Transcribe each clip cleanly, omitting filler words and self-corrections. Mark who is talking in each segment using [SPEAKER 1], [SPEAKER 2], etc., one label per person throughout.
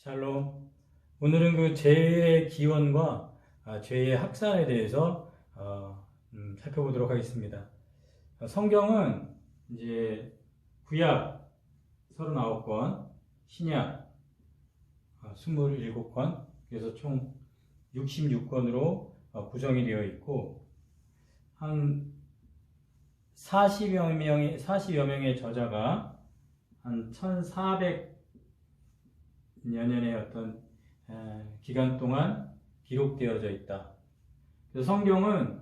[SPEAKER 1] 샬롬. 오늘은 그 죄의 기원과 죄의 확산에 대해서 살펴보도록 하겠습니다. 성경은 이제 구약 39권, 신약 27권, 그래서 총 66권으로 구성이 되어 있고, 한 40여 명의 저자가 한 1400여 년의 어떤 기간 동안 기록되어져 있다. 그래서 성경은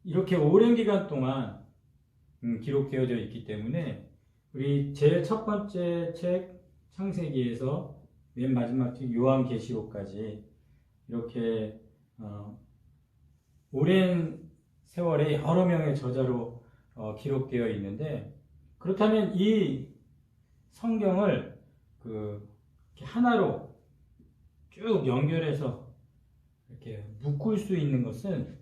[SPEAKER 1] 이렇게 오랜 기간 동안 기록되어져 있기 때문에 우리 제일 첫 번째 책 창세기에서 맨 마지막 책 요한계시록까지 이렇게 오랜 세월에 여러 명의 저자로 기록되어 있는데, 그렇다면 이 성경을 이렇게 하나로 쭉 연결해서 이렇게 묶을 수 있는 것은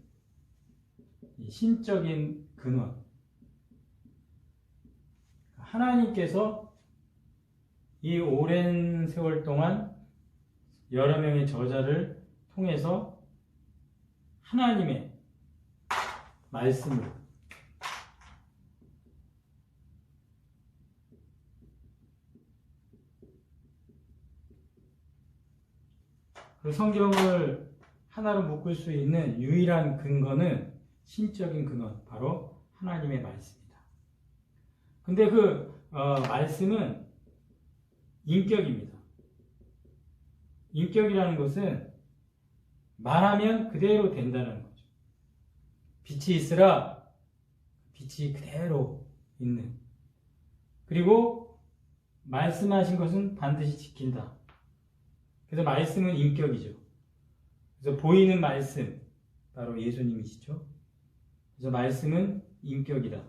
[SPEAKER 1] 이 신적인 근원, 하나님께서 이 오랜 세월 동안 여러 명의 저자를 통해서 하나님의 말씀을 그 성경을 하나로 묶을 수 있는 유일한 근거는 신적인 근원, 바로 하나님의 말씀이다. 근데 말씀은 인격입니다. 인격이라는 것은 말하면 그대로 된다는 거죠. 빛이 있으라, 빛이 그대로 있는. 그리고 말씀하신 것은 반드시 지킨다. 그래서 말씀은 인격이죠. 그래서 보이는 말씀, 바로 예수님이시죠. 그래서 말씀은 인격이다.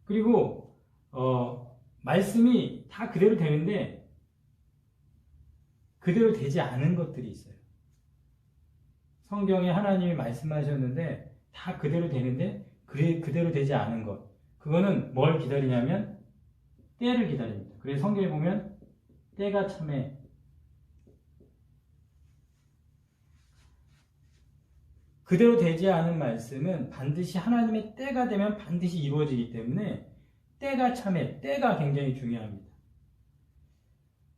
[SPEAKER 1] 그리고 말씀이 다 그대로 되는데 그대로 되지 않은 것들이 있어요. 성경에 하나님이 말씀하셨는데 다 그대로 되는데 그대로 되지 않은 것. 그거는 뭘 기다리냐면 때를 기다립니다. 그래서 성경에 보면 때가 참에 그대로 되지 않은 말씀은 반드시 하나님의 때가 되면 반드시 이루어지기 때문에 때가 참에, 때가 굉장히 중요합니다.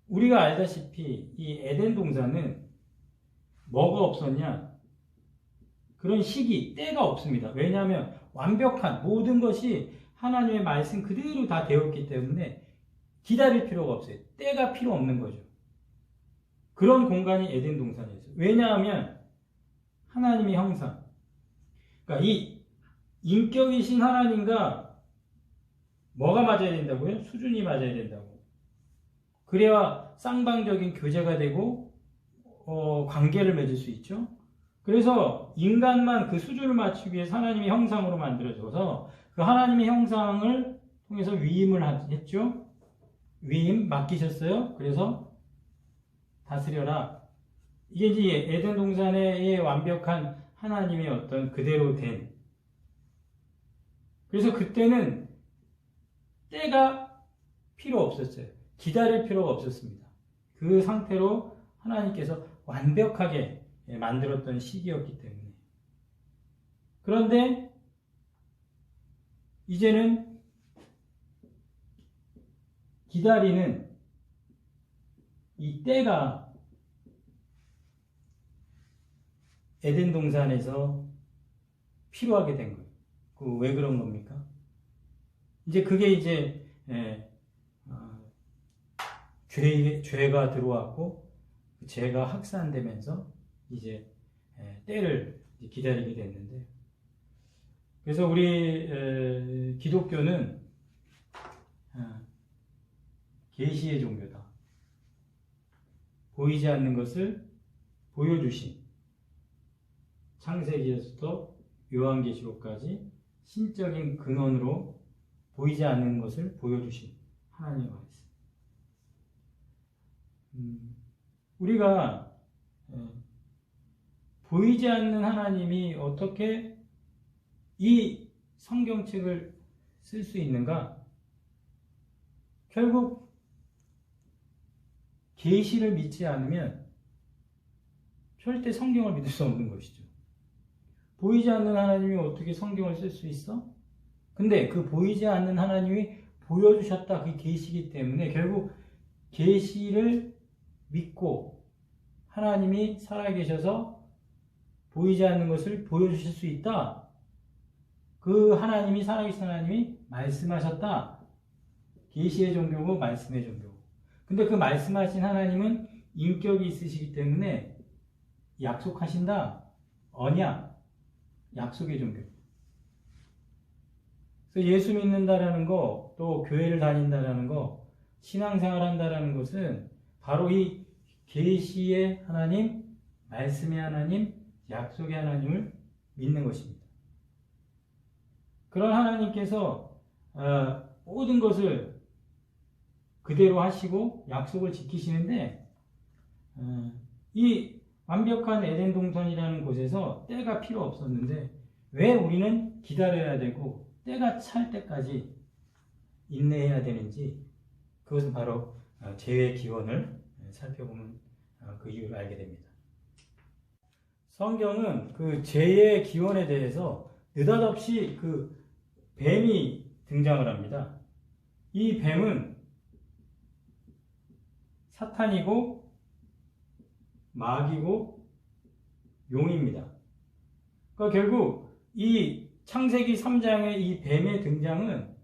[SPEAKER 1] 우리가 알다시피 이 에덴 동산은 뭐가 없었냐? 그런 시기, 때가 없습니다. 왜냐하면 완벽한 모든 것이 하나님의 말씀 그대로 다 되었기 때문에 기다릴 필요가 없어요. 때가 필요 없는 거죠. 그런 공간이 에덴 동산이었어요. 왜냐하면 하나님의 형상, 그러니까 이 인격이신 하나님과 뭐가 맞아야 된다고요? 수준이 맞아야 된다고. 그래야 쌍방적인 교제가 되고 관계를 맺을 수 있죠. 그래서 인간만 그 수준을 맞추기 위해서 하나님의 형상으로 만들어져서 그 하나님의 형상을 통해서 위임을 했죠. 위임 맡기셨어요. 그래서 다스려라. 이게 이제 에덴 동산의 완벽한 하나님의 어떤 그대로 된. 그래서 그때는 때가 필요 없었어요. 기다릴 필요가 없었습니다. 그 상태로 하나님께서 완벽하게 만들었던 시기였기 때문에. 그런데 이제는 기다리는 이 때가 에덴 동산에서 필요하게 된 거예요. 왜 그런 겁니까? 이제 그게 이제 죄가 들어왔고 죄가 확산되면서 이제 때를 기다리게 됐는데, 그래서 우리 기독교는 계시의 종교다. 보이지 않는 것을 보여주신, 창세기에서부터 요한계시록까지 신적인 근원으로 보이지 않는 것을 보여주신 하나님의 말씀. 우리가 보이지 않는 하나님이 어떻게 이 성경책을 쓸 수 있는가? 결국 계시를 믿지 않으면 절대 성경을 믿을 수 없는 것이죠. 보이지 않는 하나님이 어떻게 성경을 쓸 수 있어? 근데 그 보이지 않는 하나님이 보여주셨다, 그 계시이기 때문에 결국 계시를 믿고 하나님이 살아계셔서 보이지 않는 것을 보여주실 수 있다. 그 하나님이, 살아계신 하나님이 말씀하셨다. 계시의 종교고 말씀의 종교고. 근데 그 말씀하신 하나님은 인격이 있으시기 때문에 약속하신다. 언약, 약속의 종교. 그래서 예수 믿는다라는 거, 또 교회를 다닌다라는 거, 신앙생활 한다라는 것은 바로 이 계시의 하나님, 말씀의 하나님, 약속의 하나님을 믿는 것입니다. 그런 하나님께서 모든 것을 그대로 하시고 약속을 지키시는데, 이 완벽한 에덴 동산이라는 곳에서 때가 필요 없었는데 왜 우리는 기다려야 되고 때가 찰 때까지 인내해야 되는지, 그것은 바로 죄의 기원을 살펴보면 그 이유를 알게 됩니다. 성경은 그 죄의 기원에 대해서 느닷없이 그 뱀이 등장을 합니다. 이 뱀은 사탄이고 마귀고 용입니다. 그러니까 결국 이 창세기 3장의 이 뱀의 등장은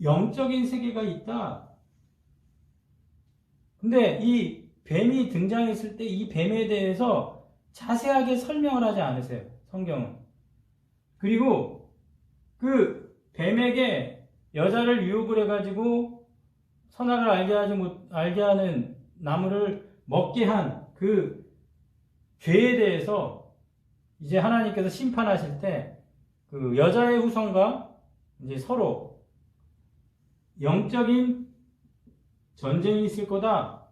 [SPEAKER 1] 영적인 세계가 있다. 근데 이 뱀이 등장했을 때 이 뱀에 대해서 자세하게 설명을 하지 않으세요, 성경은. 그리고 그 뱀에게 여자를 유혹을 해가지고 선악을 알게 하는 나무를 먹게 한 그 죄에 대해서 이제 하나님께서 심판하실 때 그 여자의 후손과 이제 서로 영적인 전쟁이 있을 거다.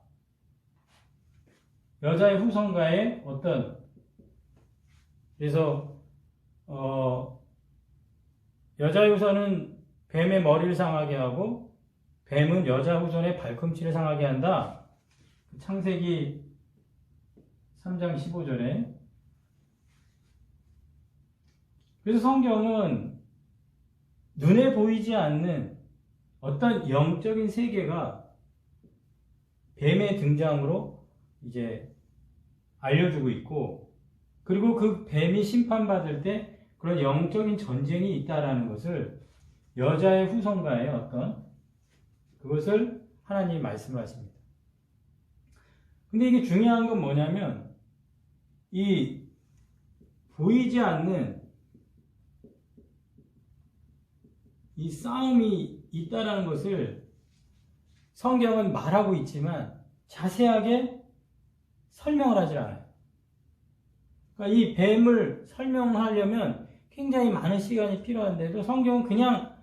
[SPEAKER 1] 여자의 후손과의 어떤, 그래서 여자의 후손은 뱀의 머리를 상하게 하고 뱀은 여자 후손의 발꿈치를 상하게 한다. 창세기 3장 15절에. 그래서 성경은 눈에 보이지 않는 어떤 영적인 세계가 뱀의 등장으로 이제 알려주고 있고, 그리고 그 뱀이 심판받을 때 그런 영적인 전쟁이 있다라는 것을 여자의 후손과의 어떤 그것을 하나님이 말씀하십니다. 근데 이게 중요한 건 뭐냐면 이 보이지 않는 이 싸움이 있다라는 것을 성경은 말하고 있지만 자세하게 설명을 하지 않아요. 그러니까 이 뱀을 설명하려면 굉장히 많은 시간이 필요한데도 성경은 그냥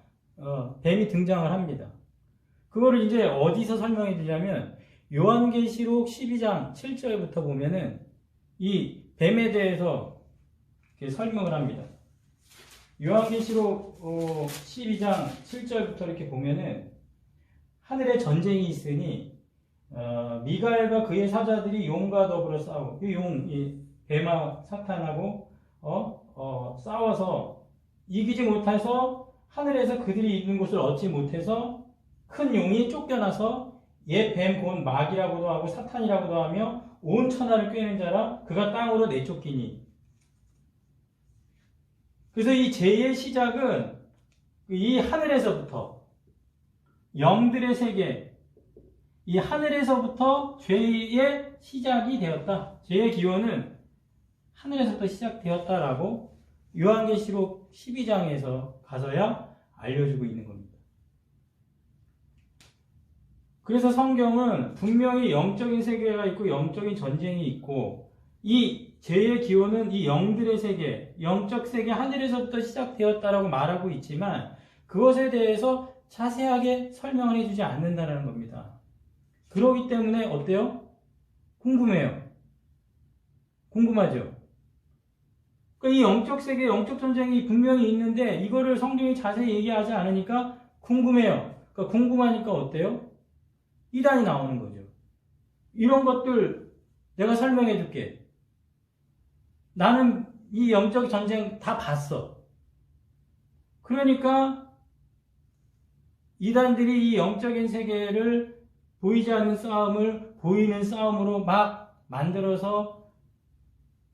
[SPEAKER 1] 뱀이 등장을 합니다. 그거를 이제 어디서 설명해 드리냐면 요한계시록 12장 7절부터 보면은 이 뱀에 대해서 이렇게 설명을 합니다. 요한계시록 12장 7절부터 이렇게 보면은 하늘에 전쟁이 있으니 미가엘과 그의 사자들이 용과 더불어 싸우고, 이 뱀아 사탄하고 싸워서 이기지 못해서 하늘에서 그들이 있는 곳을 얻지 못해서 큰 용이 쫓겨나서 옛 뱀 곧 마귀라고도 하고 사탄이라고도 하며 온 천하를 꿰는 자라 그가 땅으로 내쫓기니. 그래서 이 죄의 시작은 이 하늘에서부터, 영들의 세계, 이 하늘에서부터 죄의 시작이 되었다. 죄의 기원은 하늘에서부터 시작되었다라고 요한계시록 12장에서 가서야 알려주고 있는 겁니다. 그래서 성경은 분명히 영적인 세계가 있고 영적인 전쟁이 있고, 이 죄의 기원은 이 영들의 세계, 영적 세계 하늘에서부터 시작되었다라고 말하고 있지만 그것에 대해서 자세하게 설명을 해주지 않는다는 겁니다. 그렇기 때문에 어때요? 궁금해요. 궁금하죠? 그러니까 이 영적 세계, 영적 전쟁이 분명히 있는데 이거를 성경이 자세히 얘기하지 않으니까 궁금해요. 그러니까 궁금하니까 어때요? 이단이 나오는 거죠. 이런 것들 내가 설명해 줄게. 나는 이 영적 전쟁 다 봤어. 그러니까 이단들이 이 영적인 세계를 보이지 않는 싸움을 보이는 싸움으로 막 만들어서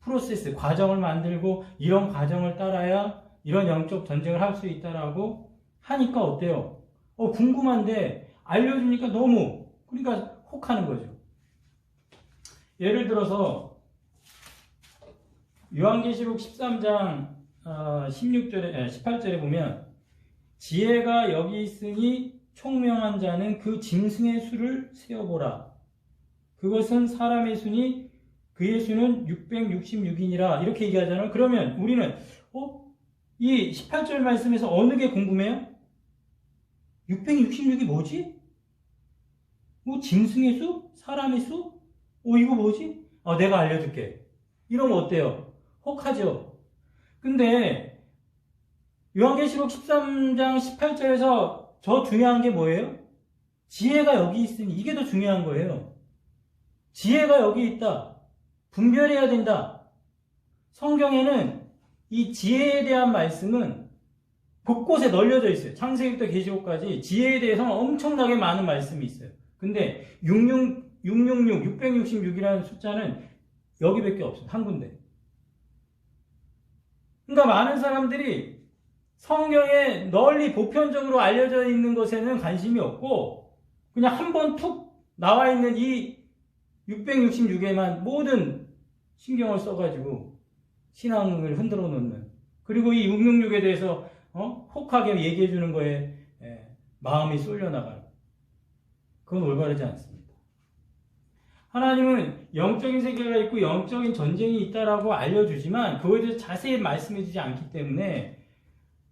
[SPEAKER 1] 프로세스, 과정을 만들고 이런 과정을 따라야 이런 영적 전쟁을 할 수 있다라고 하니까 어때요? 궁금한데 알려주니까 너무, 그러니까 혹하는 거죠. 예를 들어서 요한계시록 13장 18절에 보면 지혜가 여기 있으니 총명한 자는 그 짐승의 수를 세어보라. 그것은 사람의 수니 그의 수는 666이니라. 이렇게 얘기하잖아요. 그러면 우리는 이 18절 말씀에서 어느 게 궁금해요? 666이 뭐지? 짐승의 수? 사람의 수? 이거 뭐지? 내가 알려줄게. 이러면 어때요? 혹하죠? 근데 요한계시록 13장 18절에서 더 중요한 게 뭐예요? 지혜가 여기 있으니 이게 더 중요한 거예요. 지혜가 여기 있다. 분별해야 된다. 성경에는 이 지혜에 대한 말씀은 곳곳에 널려져 있어요. 창세기부터 계시록까지 지혜에 대해서는 엄청나게 많은 말씀이 있어요. 근데 666이라는 숫자는 여기밖에 없어요. 한 군데. 그러니까 많은 사람들이 성경에 널리 보편적으로 알려져 있는 것에는 관심이 없고 그냥 한 번 툭 나와 있는 이 666에만 모든 신경을 써가지고 신앙을 흔들어 놓는, 그리고 이 666에 대해서 혹하게 얘기해 주는 거에 마음이 쏠려나가는, 그건 올바르지 않습니다. 하나님은 영적인 세계가 있고 영적인 전쟁이 있다라고 알려주지만 그거에 대해서 자세히 말씀해 주지 않기 때문에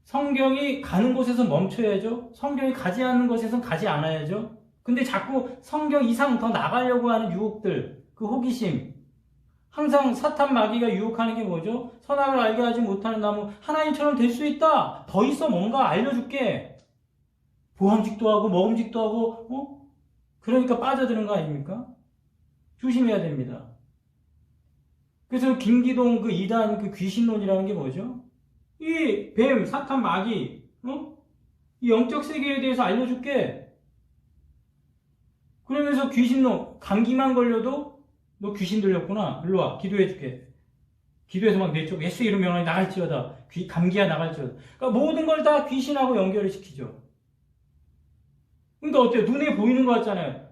[SPEAKER 1] 성경이 가는 곳에서 멈춰야죠. 성경이 가지 않는 곳에선 가지 않아야죠. 근데 자꾸 성경 이상 더 나가려고 하는 유혹들, 그 호기심, 항상 사탄 마귀가 유혹하는 게 뭐죠? 선악을 알게 하지 못하는 나무, 하나님처럼 될 수 있다. 더 있어, 뭔가 알려줄게. 보암직도 하고 먹음직도 하고 그러니까 빠져드는 거 아닙니까? 조심해야 됩니다. 그래서 김기동 그 이단 그 귀신론이라는 게 뭐죠? 이 뱀, 사탄, 마귀, 이 영적 세계에 대해서 알려줄게. 그러면서 귀신론, 감기만 걸려도 너 귀신 들렸구나. 일로 와, 기도해줄게. 기도해서 막 내 쪽 예수 이름 명령이 나갈지어다. 감기야 나갈지어다. 그러니까 모든 걸 다 귀신하고 연결을 시키죠. 그러니까 어때요? 눈에 보이는 것 같잖아요.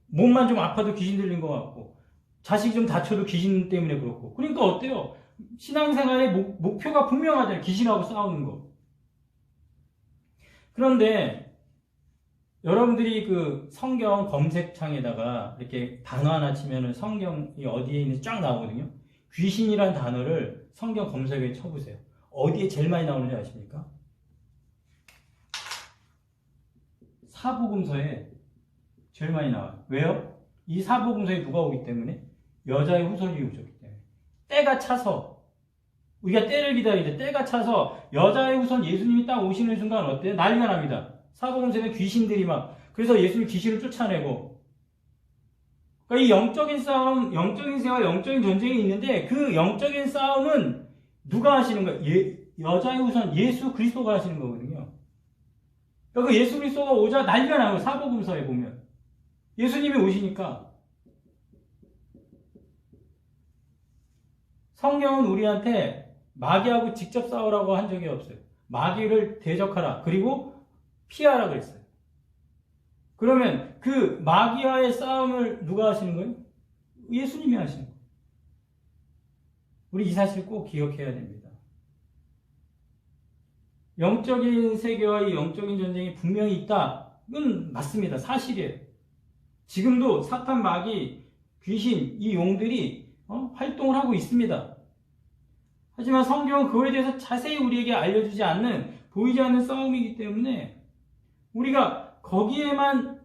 [SPEAKER 1] 몸만 좀 아파도 귀신 들린 것 같고, 자식이 좀 다쳐도 귀신 때문에 그렇고. 그러니까 어때요? 신앙생활의 목표가 분명하잖아요. 귀신하고 싸우는 거. 그런데 여러분들이 그 성경 검색창에다가 이렇게 단어 하나 치면은 성경이 어디에 있는지 쫙 나오거든요. 귀신이라는 단어를 성경 검색에 쳐보세요. 어디에 제일 많이 나오는지 아십니까? 사복음서에 제일 많이 나와요. 왜요? 이 사복음서에 누가 오기 때문에? 여자의 후손이 오기 때문에. 때가 차서, 우리가 때를 기다리는데 때가 차서 여자의 후손 예수님이 딱 오시는 순간 어때요? 난리가 납니다. 사복음서에는 귀신들이 막, 그래서 예수님 귀신을 쫓아내고. 그러니까 이 영적인 싸움, 영적인 세와 영적인 전쟁이 있는데 그 영적인 싸움은 누가 하시는 거예요? 여자의 후손 예수 그리스도가 하시는 거거든요. 그러니까 예수 그리스도가 오자 난리가 나요. 사복음서에 보면. 예수님이 오시니까. 성경은 우리한테 마귀하고 직접 싸우라고 한 적이 없어요. 마귀를 대적하라. 그리고 피하라 그랬어요. 그러면 그 마귀와의 싸움을 누가 하시는 거예요? 예수님이 하시는 거예요. 우리 이 사실 꼭 기억해야 됩니다. 영적인 세계와 이 영적인 전쟁이 분명히 있다는 맞습니다. 사실이에요. 지금도 사탄, 마귀, 귀신, 이 용들이 활동을 하고 있습니다. 하지만 성경은 그거에 대해서 자세히 우리에게 알려주지 않는, 보이지 않는 싸움이기 때문에 우리가 거기에만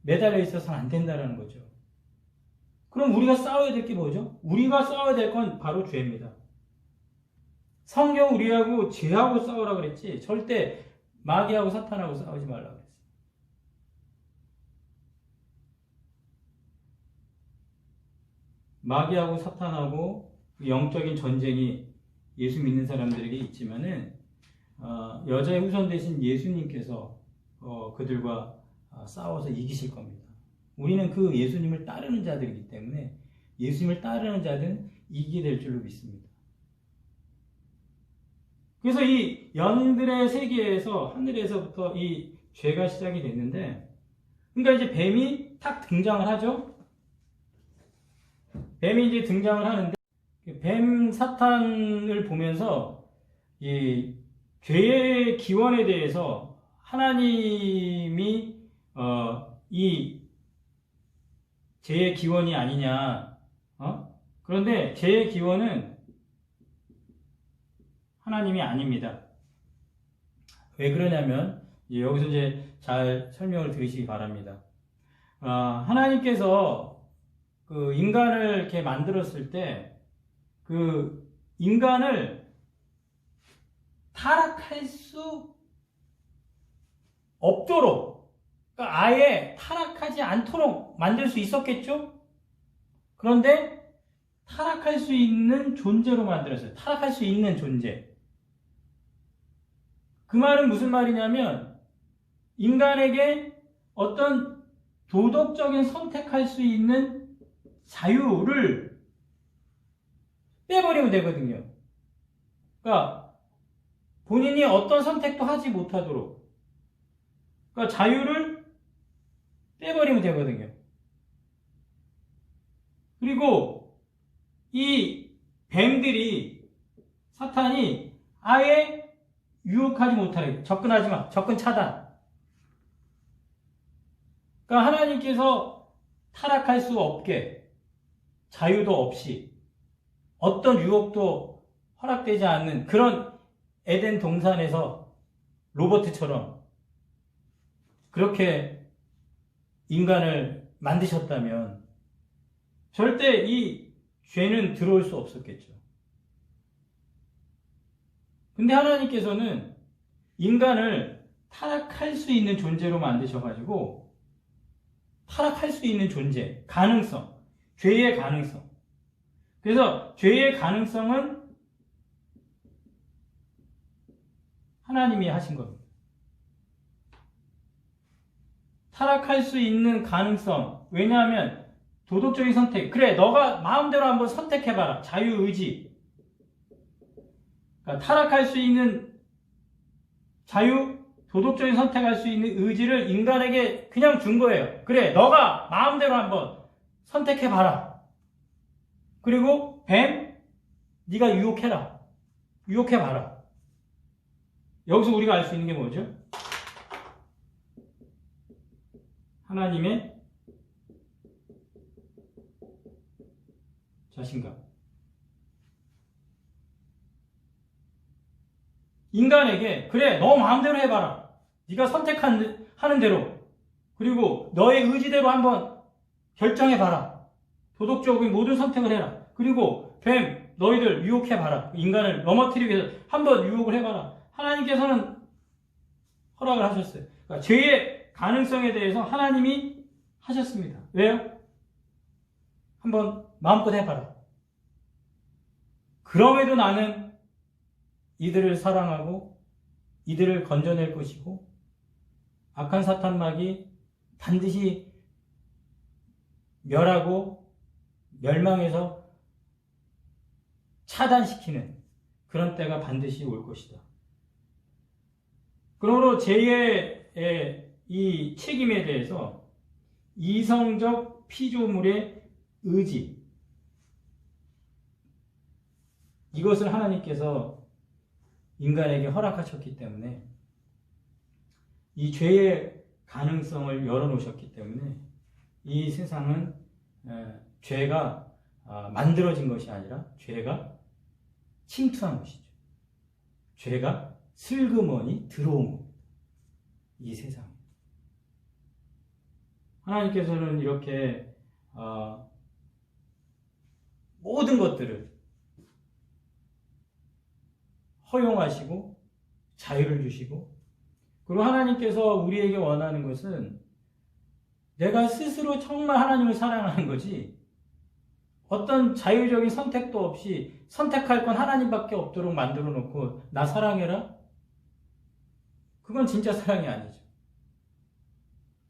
[SPEAKER 1] 매달려 있어서는 안 된다는 거죠. 그럼 우리가 싸워야 될 게 뭐죠? 우리가 싸워야 될 건 바로 죄입니다. 성경 우리하고 죄하고 싸우라 그랬지 절대 마귀하고 사탄하고 싸우지 말라 그랬어요. 마귀하고 사탄하고 영적인 전쟁이 예수 믿는 사람들에게 있지만은 여자의 후손 되신 예수님께서 그들과 싸워서 이기실 겁니다. 우리는 그 예수님을 따르는 자들이기 때문에 예수님을 따르는 자들은 이기게 될 줄로 믿습니다. 그래서 이 연인들의 세계에서 하늘에서부터 이 죄가 시작이 됐는데, 그러니까 이제 뱀이 탁 등장을 하죠. 뱀이 이제 등장을 하는데, 뱀 사탄을 보면서 이 죄의 기원에 대해서 하나님이 이 죄의 기원이 아니냐. 그런데 죄의 기원은 하나님이 아닙니다. 왜 그러냐면 여기서 이제 잘 설명을 들으시기 바랍니다. 하나님께서 그 인간을 이렇게 만들었을 때 그 인간을 타락할 수 없도록, 그러니까 아예 타락하지 않도록 만들 수 있었겠죠? 그런데 타락할 수 있는 존재로 만들었어요. 타락할 수 있는 존재. 그 말은 무슨 말이냐면 인간에게 어떤 도덕적인 선택할 수 있는 자유를 빼버리면 되거든요. 그러니까 본인이 어떤 선택도 하지 못하도록, 그러니까 자유를 빼버리면 되거든요. 그리고 이 뱀들이, 사탄이 아예 유혹하지 못하게, 접근하지 마, 접근 차단. 그러니까 하나님께서 타락할 수 없게, 자유도 없이, 어떤 유혹도 허락되지 않는 그런 에덴 동산에서 로버트처럼 그렇게 인간을 만드셨다면 절대 이 죄는 들어올 수 없었겠죠. 근데 하나님께서는 인간을 타락할 수 있는 존재로 만드셔가지고, 타락할 수 있는 존재, 가능성, 죄의 가능성. 그래서 죄의 가능성은 하나님이 하신 겁니다. 타락할 수 있는 가능성. 왜냐하면 도덕적인 선택. 그래, 너가 마음대로 한번 선택해봐라. 자유의지. 그러니까 타락할 수 있는 자유, 도덕적인 선택할 수 있는 의지를 인간에게 그냥 준 거예요. 그래, 너가 마음대로 한번 선택해봐라. 그리고 뱀, 네가 유혹해라. 유혹해봐라. 여기서 우리가 알 수 있는 게 뭐죠? 하나님의 자신감. 인간에게 그래, 너 마음대로 해봐라. 네가 선택하는 대로, 그리고 너의 의지대로 한번 결정해봐라. 도덕적인 모든 선택을 해라. 그리고 뱀, 너희들 유혹해봐라. 인간을 넘어뜨리기 위해서 한번 유혹을 해봐라. 하나님께서는 허락을 하셨어요. 그러니까 죄의 가능성에 대해서 하나님이 하셨습니다. 왜요? 한번 마음껏 해봐라. 그럼에도 나는 이들을 사랑하고 이들을 건져낼 것이고 악한 사탄막이 반드시 멸하고 멸망해서 차단시키는 그런 때가 반드시 올 것이다. 그러므로 죄의 이 책임에 대해서 이성적 피조물의 의지, 이것을 하나님께서 인간에게 허락하셨기 때문에, 이 죄의 가능성을 열어놓으셨기 때문에 이 세상은 죄가 만들어진 것이 아니라 죄가 침투한 것이죠. 죄가 슬그머니 들어온 겁니다. 이 세상에. 하나님께서는 이렇게 모든 것들을 허용하시고 자유를 주시고, 그리고 하나님께서 우리에게 원하는 것은 내가 스스로 정말 하나님을 사랑하는 거지, 어떤 자유적인 선택도 없이 선택할 건 하나님밖에 없도록 만들어 놓고 나 사랑해라? 그건 진짜 사랑이 아니죠.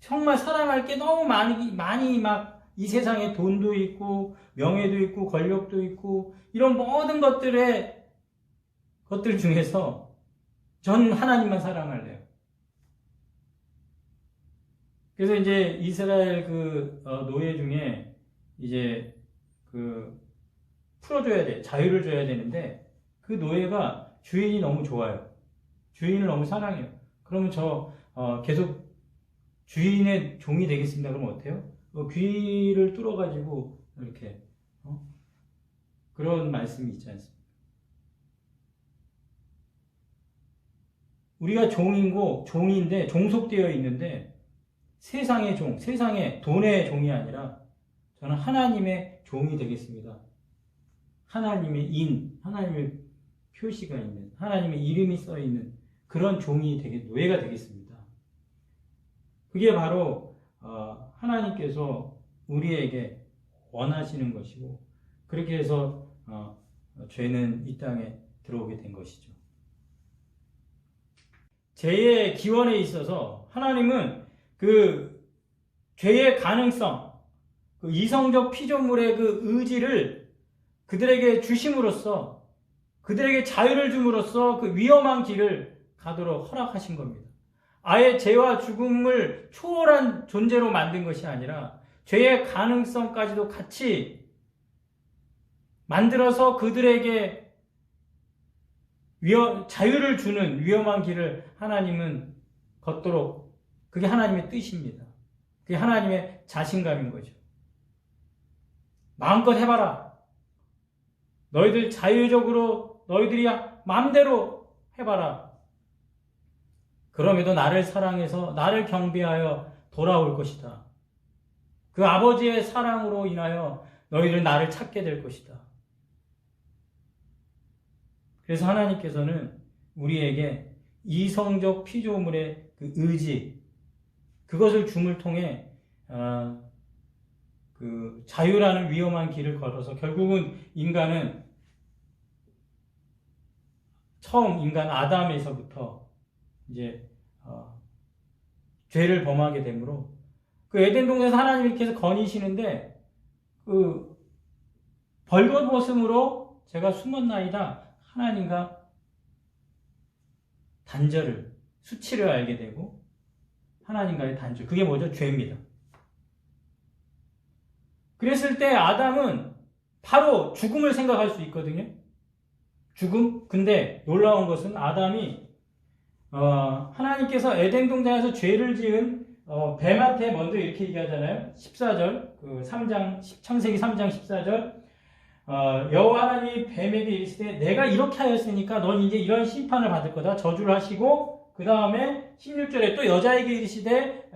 [SPEAKER 1] 정말 사랑할 게 너무 많이 막 이 세상에 돈도 있고 명예도 있고 권력도 있고 이런 모든 것들 중에서 전 하나님만 사랑할래요. 그래서 이제 이스라엘 노예 중에 이제 풀어줘야 돼. 자유를 줘야 되는데 그 노예가 주인이 너무 좋아요. 주인을 너무 사랑해요. 그러면 계속 주인의 종이 되겠습니다. 그러면 어때요? 귀를 뚫어가지고 이렇게 그런 말씀이 있지 않습니까? 우리가 종인데 종속되어 있는데 세상의 종, 세상의 돈의 종이 아니라 저는 하나님의 종이 되겠습니다. 하나님의 하나님의 표시가 있는, 하나님의 이름이 써 있는 그런 노예가 되겠습니다. 그게 바로 하나님께서 우리에게 원하시는 것이고 그렇게 해서 죄는 이 땅에 들어오게 된 것이죠. 죄의 기원에 있어서 하나님은 그 죄의 가능성, 그 이성적 피조물의 그 의지를 그들에게 주심으로써 그들에게 자유를 줌으로써 그 위험한 길을 가도록 허락하신 겁니다. 아예 죄와 죽음을 초월한 존재로 만든 것이 아니라 죄의 가능성까지도 같이 만들어서 그들에게 자유를 주는 위험한 길을 하나님은 걷도록 그게 하나님의 뜻입니다. 그게 하나님의 자신감인 거죠. 마음껏 해봐라. 너희들 자유적으로 너희들이 마음대로 해봐라. 그럼에도 나를 사랑해서 나를 경배하여 돌아올 것이다. 그 아버지의 사랑으로 인하여 너희들은 나를 찾게 될 것이다. 그래서 하나님께서는 우리에게 이성적 피조물의 그 의지, 그것을 줌을 통해 그 자유라는 위험한 길을 걸어서 결국은 인간은 처음 인간 아담에서부터 이제 죄를 범하게 되므로 그 에덴 동산에서 하나님께서 건의시는데 그 벌거벗음으로 제가 숨었나이다. 하나님과 수치를 알게 되고 하나님과의 단절. 그게 뭐죠? 죄입니다. 그랬을 때 아담은 바로 죽음을 생각할 수 있거든요. 죽음? 근데 놀라운 것은 아담이 하나님께서 에덴 동산에서 죄를 지은 뱀한테 먼저 이렇게 얘기하잖아요. 14절, 창세기 3장 14절. 여호와 하나님이 뱀에게 이르시되 내가 이렇게 하였으니까 넌 이제 이런 심판을 받을 거다. 저주를 하시고 그 다음에 16절에 또 여자에게 이르시되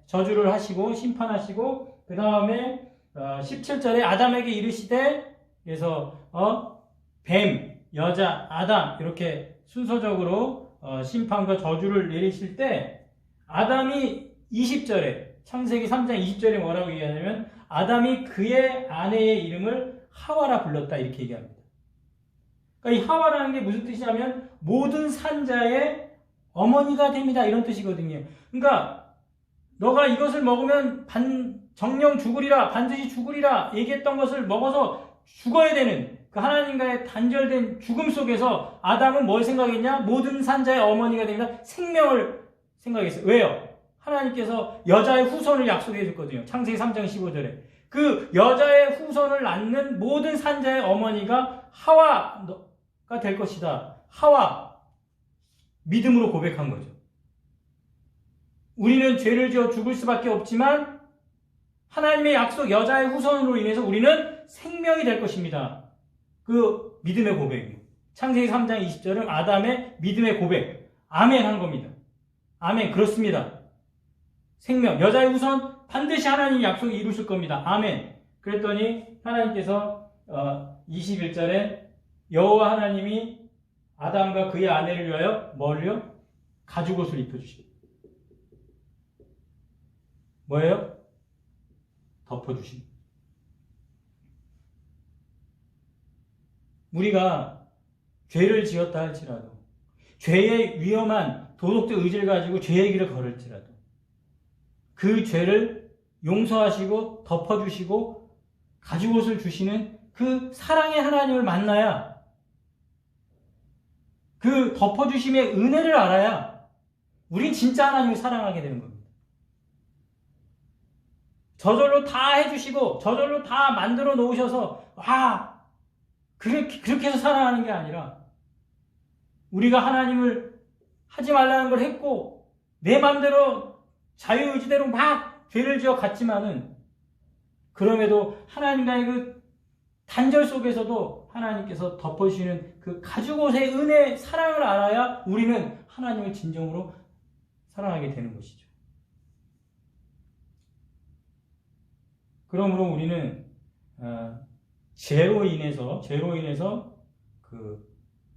[SPEAKER 1] 저주를 하시고 심판하시고 그 다음에 17절에 아담에게 이르시되 그래서 뱀, 여자, 아담 이렇게 순서적으로 심판과 저주를 내리실 때 아담이 20절에 창세기 3장 20절에 뭐라고 얘기하냐면 아담이 그의 아내의 이름을 하와라 불렀다 이렇게 얘기합니다. 그러니까 이 하와라는 게 무슨 뜻이냐면 모든 산자의 어머니가 됩니다 이런 뜻이거든요. 그러니까 너가 이것을 먹으면 정령 죽으리라 반드시 죽으리라 얘기했던 것을 먹어서 죽어야 되는 그 하나님과의 단절된 죽음 속에서 아담은 뭘 생각했냐? 모든 산자의 어머니가 됩니다. 생명을 생각했어요. 왜요? 하나님께서 여자의 후손을 약속해 줬거든요. 창세기 3장 15절에. 그 여자의 후손을 낳는 모든 산자의 어머니가 하와가 될 것이다. 하와. 믿음으로 고백한 거죠. 우리는 죄를 지어 죽을 수밖에 없지만 하나님의 약속 여자의 후손으로 인해서 우리는 생명이 될 것입니다. 그 믿음의 고백입니다. 창세기 3장 20절은 아담의 믿음의 고백. 아멘 한 겁니다. 아멘. 그렇습니다. 생명. 여자의 후손 반드시 하나님 약속을 이루실 겁니다. 아멘. 그랬더니 하나님께서 21절에 여호와 하나님이 아담과 그의 아내를 위하여 뭘요? 가죽옷을 입혀주십니다. 뭐예요? 덮어주십니다. 우리가 죄를 지었다 할지라도, 죄의 위험한 도덕적 의지를 가지고 죄의 길을 걸을지라도 그 죄를 용서하시고 덮어주시고 가죽옷을 주시는 그 사랑의 하나님을 만나야, 그 덮어주심의 은혜를 알아야 우린 진짜 하나님을 사랑하게 되는 겁니다. 저절로 다 해주시고 저절로 다 만들어 놓으셔서 그렇게 해서 사랑하는 게 아니라, 우리가 하나님을 하지 말라는 걸 했고 내 마음대로 자유의지대로 막 죄를 지어 갔지만은, 그럼에도 하나님과의 그 단절 속에서도 하나님께서 덮어주시는 그 가죽옷의 은혜, 사랑을 알아야 우리는 하나님을 진정으로 사랑하게 되는 것이죠. 그러므로 우리는 죄로 인해서 그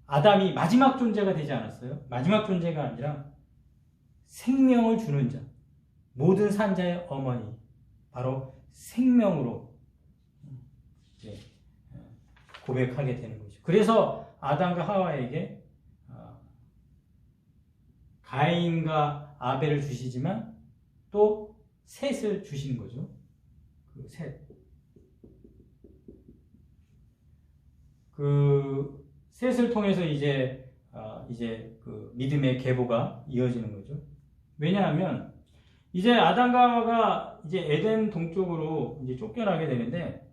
[SPEAKER 1] 아담이 마지막 존재가 되지 않았어요. 마지막 존재가 아니라 생명을 주는 자, 모든 산자의 어머니, 바로 생명으로 고백하게 되는 거죠. 그래서 아담과 하와에게 가인과 아벨을 주시지만 또 셋을 주시는 거죠. 그 셋. 그 셋을 통해서 이제 그 믿음의 계보가 이어지는 거죠. 왜냐하면 이제 아담과 하와가 이제 에덴 동쪽으로 이제 쫓겨나게 되는데,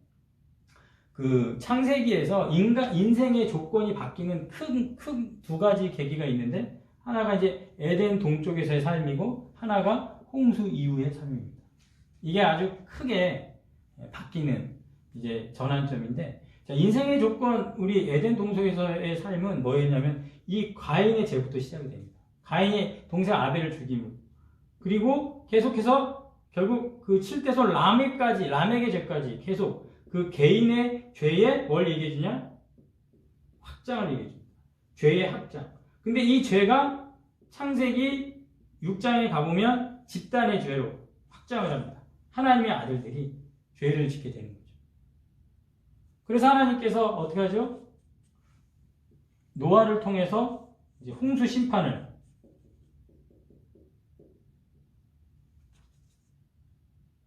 [SPEAKER 1] 그 창세기에서 인생의 조건이 바뀌는 큰 두 가지 계기가 있는데, 하나가 이제 에덴 동쪽에서의 삶이고 하나가 홍수 이후의 삶입니다. 이게 아주 크게 바뀌는 이제 전환점인데, 자, 인생의 조건, 우리 에덴 동쪽에서의 삶은 뭐였냐면 이 가인의 죄부터 시작이 됩니다. 가인이 동생 아벨을 죽이고, 그리고 계속해서 결국 그 7대손 라멕의 죄까지 계속 그 개인의 죄에 뭘 얘기해주냐? 확장을 얘기해줍니다. 죄의 확장. 근데 이 죄가 창세기 6장에 가보면 집단의 죄로 확장을 합니다. 하나님의 아들들이 죄를 짓게 되는 거죠. 그래서 하나님께서 어떻게 하죠? 노아를 통해서 이제 홍수 심판을,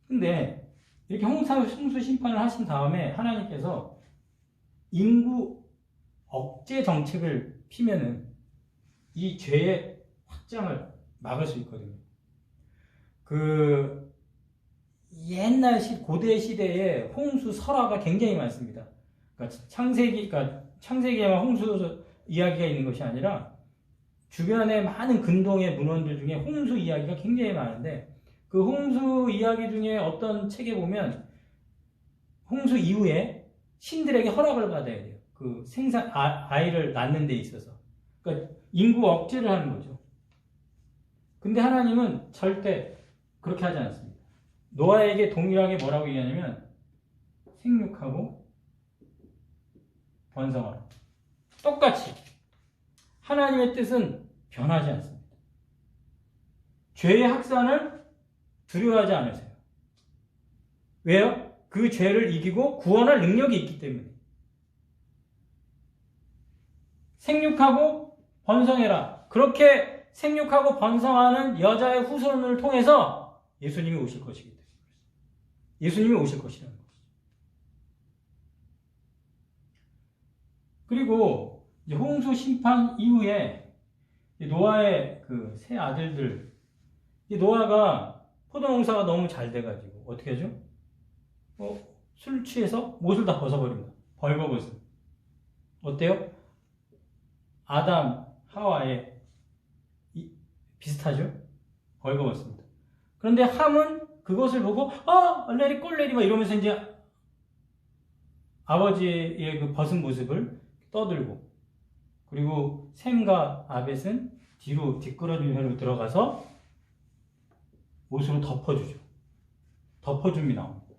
[SPEAKER 1] 근데 이렇게 홍수 심판을 하신 다음에 하나님께서 인구 억제 정책을 피면은 이 죄의 확장을 막을 수 있거든요. 그 옛날 고대 시대에 홍수 설화가 굉장히 많습니다. 그러니까 창세기에만 홍수 이야기가 있는 것이 아니라 주변에 많은 근동의 문헌들 중에 홍수 이야기가 굉장히 많은데, 그 홍수 이야기 중에 어떤 책에 보면 홍수 이후에 신들에게 허락을 받아야 돼요. 그 아이를 낳는 데 있어서. 그러니까 인구 억제를 하는 거죠. 근데 하나님은 절대 그렇게 하지 않습니다. 노아에게 동일하게 뭐라고 얘기하냐면 생육하고 번성하라. 똑같이. 하나님의 뜻은 변하지 않습니다. 죄의 확산을 두려워하지 않으세요. 왜요? 그 죄를 이기고 구원할 능력이 있기 때문에. 생육하고 번성해라. 그렇게 생육하고 번성하는 여자의 후손을 통해서 예수님이 오실 것이기 때문에. 예수님이 오실 것이라는 것이죠. 그리고 이제 홍수 심판 이후에 노아의 그 세 아들들, 노아가 포도농사가 너무 잘 돼가지고 어떻게 하죠? 술 취해서 옷을 다 벗어버립니다. 벌거벗은. 어때요? 아담, 하와의 비슷하죠? 벌거벗습니다. 그런데 함은 그것을 보고 얼레리 꼴레리 막 이러면서 이제 아버지의 그 벗은 모습을 떠들고, 그리고 셈과 아벳은 뒤로 뒷걸어진 회로 들어가서 옷으로 덮어주죠. 덮어줌이 나옵니다.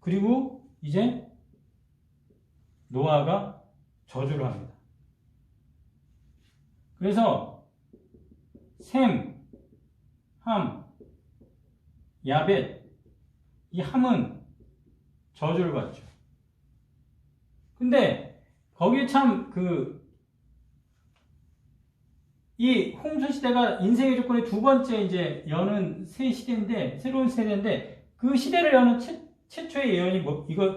[SPEAKER 1] 그리고 이제 노아가 저주를 합니다. 그래서 셈, 함, 야벳, 이 함은 저주를 받죠. 근데 거기에 참 이 홍수 시대가 인생의 조건의 두 번째 이제 여는 새 시대인데, 새로운 세대인데, 그 시대를 여는 최초의 예언이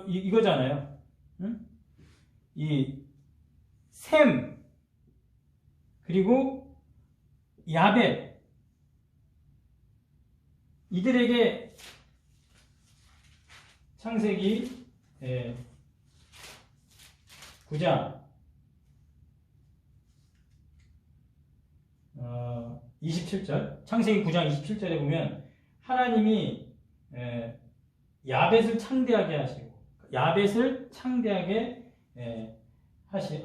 [SPEAKER 1] 이거잖아요. 응? 이 셈, 그리고 야벳, 이들에게 창세기 9장 27절, 창세기 9장 27절에 보면 하나님이 야벳을 창대하게 하시고, 야벳을 창대하게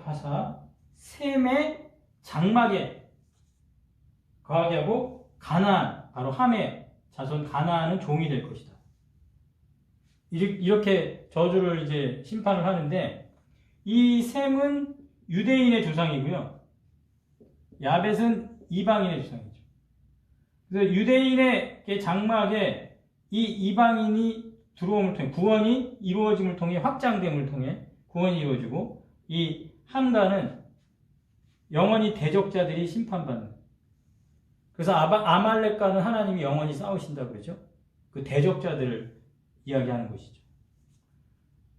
[SPEAKER 1] 하사 셈의 장막에 거하게 하고, 가나안, 바로 함의 자손 가나안은 종이 될 것이다. 이렇게 저주를 이제 심판을 하는데, 이 셈은 유대인의 조상이고요, 야벳은 이방인의 조상이죠. 그래서 유대인의 장막에 이 이방인이 들어옴을 통해, 구원이 이루어짐을 통해, 확장됨을 통해 구원이 이루어지고, 이 함가는 영원히 대적자들이 심판받는. 그래서 아말렉과는 하나님이 영원히 싸우신다고 그러죠. 그 대적자들을 이야기하는 것이죠.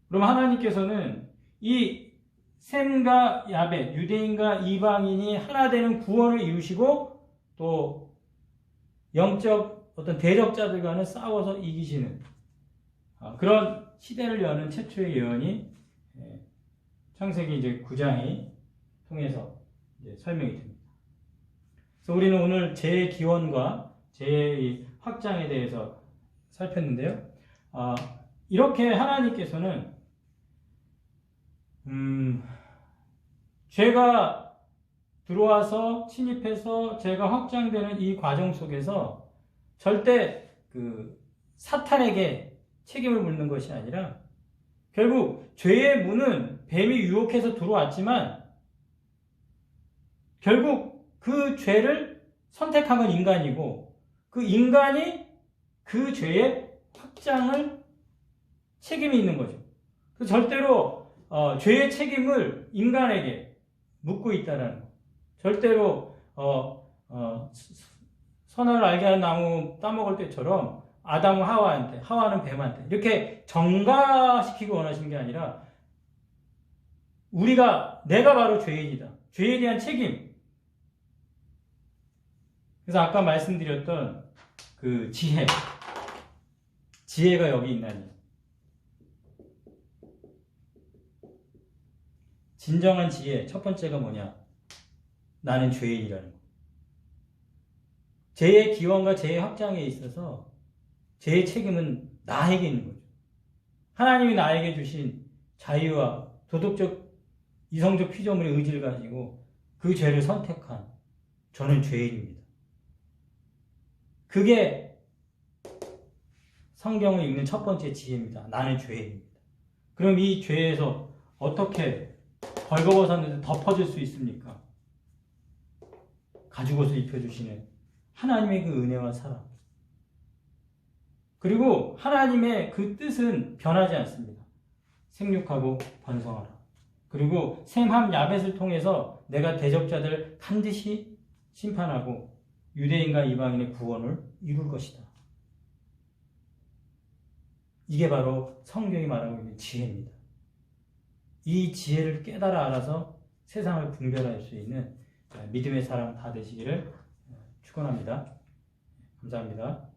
[SPEAKER 1] 그럼 하나님께서는 이 셈과 야벳, 유대인과 이방인이 하나 되는 구원을 이루시고, 또 영적 어떤 대적자들과는 싸워서 이기시는 그런 시대를 여는 최초의 예언이 창세기 이제 9장이 통해서 이제 설명이 됩니다. 그래서 우리는 오늘 재의 기원과 재의 확장에 대해서 살폈는데요. 이렇게 하나님께서는 죄가 들어와서 침입해서 죄가 확장되는 이 과정 속에서 절대 사탄에게 책임을 묻는 것이 아니라, 결국 죄의 문은 뱀이 유혹해서 들어왔지만 결국 그 죄를 선택한 건 인간이고, 그 인간이 그 죄의 확장을 책임이 있는 거죠. 절대로 죄의 책임을 인간에게 묻고 있다는 거. 절대로 선악을 알게 하는 나무 따먹을 때처럼 아담은 하와한테, 하와는 뱀한테 이렇게 정가시키고 원하시는 게 아니라, 내가 바로 죄인이다. 죄에 대한 책임. 그래서 아까 말씀드렸던 그 지혜가 여기 있나니, 진정한 지혜 첫 번째가 뭐냐? 나는 죄인이라는 거. 죄의 기원과 죄의 확장에 있어서 죄의 책임은 나에게 있는 거죠. 하나님이 나에게 주신 자유와 도덕적, 이성적 피조물의 의지를 가지고 그 죄를 선택한 저는 죄인입니다. 그게 성경을 읽는 첫 번째 지혜입니다. 나는 죄인입니다. 그럼 이 죄에서 어떻게 벌거벗었는데 덮어질 수 있습니까? 가죽옷을 입혀주시는 하나님의 그 은혜와 사랑. 그리고 하나님의 그 뜻은 변하지 않습니다. 생육하고 번성하라. 그리고 셈, 함, 야벳을 통해서 내가 대적자들을 반드시 심판하고 유대인과 이방인의 구원을 이룰 것이다. 이게 바로 성경이 말하고 있는 지혜입니다. 이 지혜를 깨달아 알아서 세상을 분별할 수 있는 믿음의 사람 다 되시기를 축원합니다. 감사합니다.